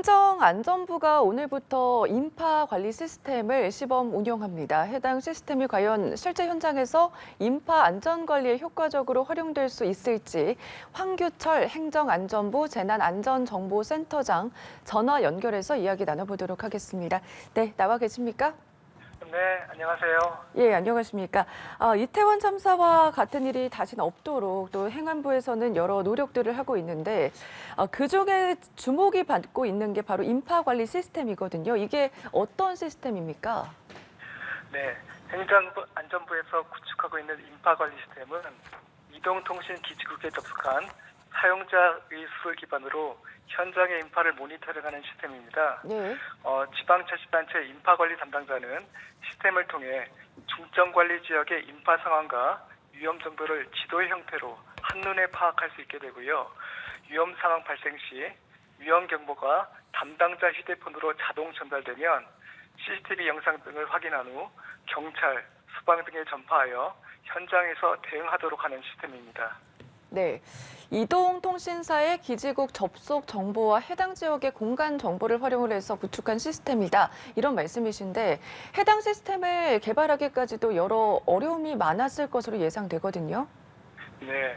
행정안전부가 오늘부터 인파 관리 시스템을 시범 운영합니다. 해당 시스템이 과연 실제 현장에서 인파 안전 관리에 효과적으로 활용될 수 있을지 황규철 행정안전부 재난안전정보센터장 전화 연결해서 이야기 나눠보도록 하겠습니다. 네, 나와 계십니까? 네, 안녕하세요. 예, 안녕하십니까. 이태원 참사와 같은 일이 다시는 없도록 또 행안부에서는 여러 노력들을 하고 있는데 그중에 주목이 받고 있는 게 바로 인파관리 시스템이거든요. 이게 어떤 시스템입니까? 네, 행정안전부에서 구축하고 있는 인파관리 시스템은 이동통신기지국에 접속한 사용자의 수를 기반으로 현장의 인파를 모니터링하는 시스템입니다. 네. 지방자치단체 인파관리 담당자는 시스템을 통해 중점관리 지역의 인파 상황과 위험 정도를 지도의 형태로 한눈에 파악할 수 있게 되고요. 위험 상황 발생 시 위험 경보가 담당자 휴대폰으로 자동 전달되면 CCTV 영상 등을 확인한 후 경찰, 소방 등에 전파하여 현장에서 대응하도록 하는 시스템입니다. 네, 이동통신사의 기지국 접속 정보와 해당 지역의 공간 정보를 활용을 해서 구축한 시스템이다. 이런 말씀이신데 해당 시스템을 개발하기까지도 여러 어려움이 많았을 것으로 예상되거든요. 네,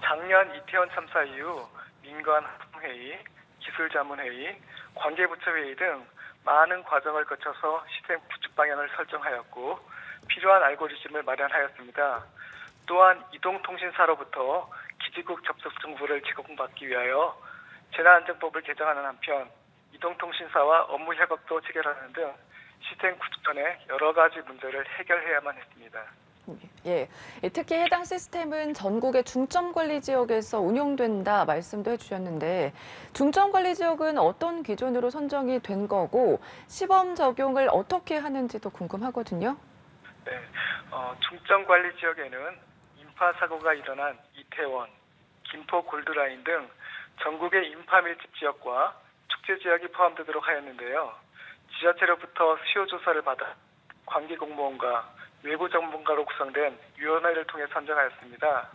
작년 이태원 참사 이후 민관 회의, 기술자문회의, 관계부처회의 등 많은 과정을 거쳐서 시스템 구축 방향을 설정하였고 필요한 알고리즘을 마련하였습니다. 또한 이동통신사로부터 기지국 접속 정보를 제공받기 위하여 재난안전법을 개정하는 한편 이동통신사와 업무 협약도 체결하는 등 시스템 구축 전에 여러 가지 문제를 해결해야만 했습니다. 예, 특히 해당 시스템은 전국의 중점관리 지역에서 운영된다 말씀도 해주셨는데 중점관리 지역은 어떤 기준으로 선정이 된 거고 시범 적용을 어떻게 하는지도 궁금하거든요. 네, 중점관리 지역에는 인파 사고가 일어난 이태원, 김포 골드라인 등 전국의 인파 밀집 지역과 축제 지역이 포함되도록 하였는데요. 지자체로부터 수요 조사를 받아 관계 공무원과 외부 전문가로 구성된 위원회를 통해 선정하였습니다.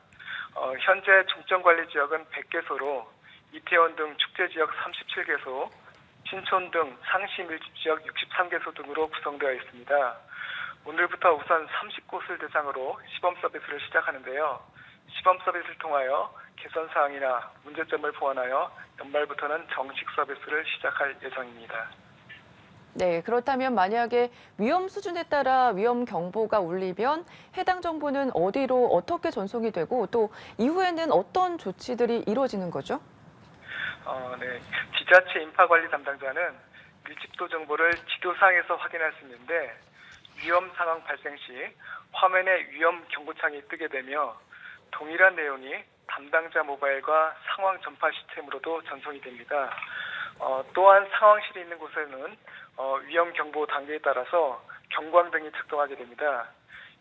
현재 중점관리 지역은 100개소로 이태원 등 축제 지역 37개소, 신촌 등 상시 밀집 지역 63개소 등으로 구성되어 있습니다. 오늘부터 우선 30곳을 대상으로 시범 서비스를 시작하는데요. 시범 서비스를 통하여 개선 사항이나 문제점을 보완하여 연말부터는 정식 서비스를 시작할 예정입니다. 네, 그렇다면 만약에 위험 수준에 따라 위험 경보가 울리면 해당 정보는 어디로 어떻게 전송이 되고 또 이후에는 어떤 조치들이 이루어지는 거죠? 네, 지자체 인파관리 담당자는 밀집도 정보를 지도상에서 확인할 수 있는데 위험 상황 발생 시 화면에 위험 경고창이 뜨게 되며 동일한 내용이 담당자 모바일과 상황 전파 시스템으로도 전송이 됩니다. 또한 상황실이 있는 곳에는 위험 경보 단계에 따라서 경광등이 작동하게 됩니다.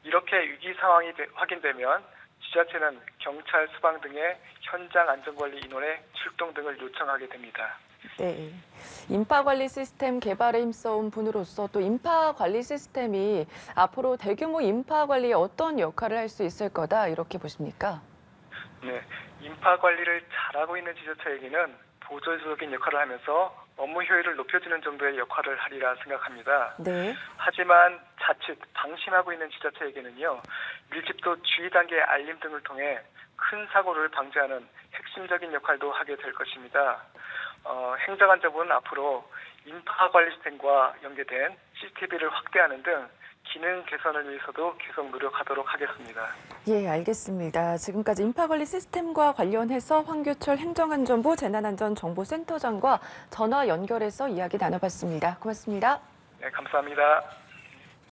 이렇게 위기 상황이 확인되면 지자체는 경찰, 소방 등의 현장 안전관리 인원의 출동 등을 요청하게 됩니다. 네, 인파관리 시스템 개발에 힘써온 분으로서 또 인파관리 시스템이 앞으로 대규모 인파관리에 어떤 역할을 할 수 있을 거다 이렇게 보십니까? 네, 인파관리를 잘하고 있는 지자체에게는 보조적인 역할을 하면서 업무 효율을 높여주는 정도의 역할을 하리라 생각합니다. 네. 하지만 자칫 방심하고 있는 지자체에게는요, 밀집도 주의 단계 알림 등을 통해 큰 사고를 방지하는 핵심적인 역할도 하게 될 것입니다. 행정안전부는 앞으로 인파관리 시스템과 연계된 CCTV를 확대하는 등 기능 개선을 위해서도 계속 노력하도록 하겠습니다. 예, 알겠습니다. 지금까지 인파관리 시스템과 관련해서 황규철 행정안전부 재난안전정보센터장과 전화 연결해서 이야기 나눠봤습니다. 고맙습니다. 네, 감사합니다.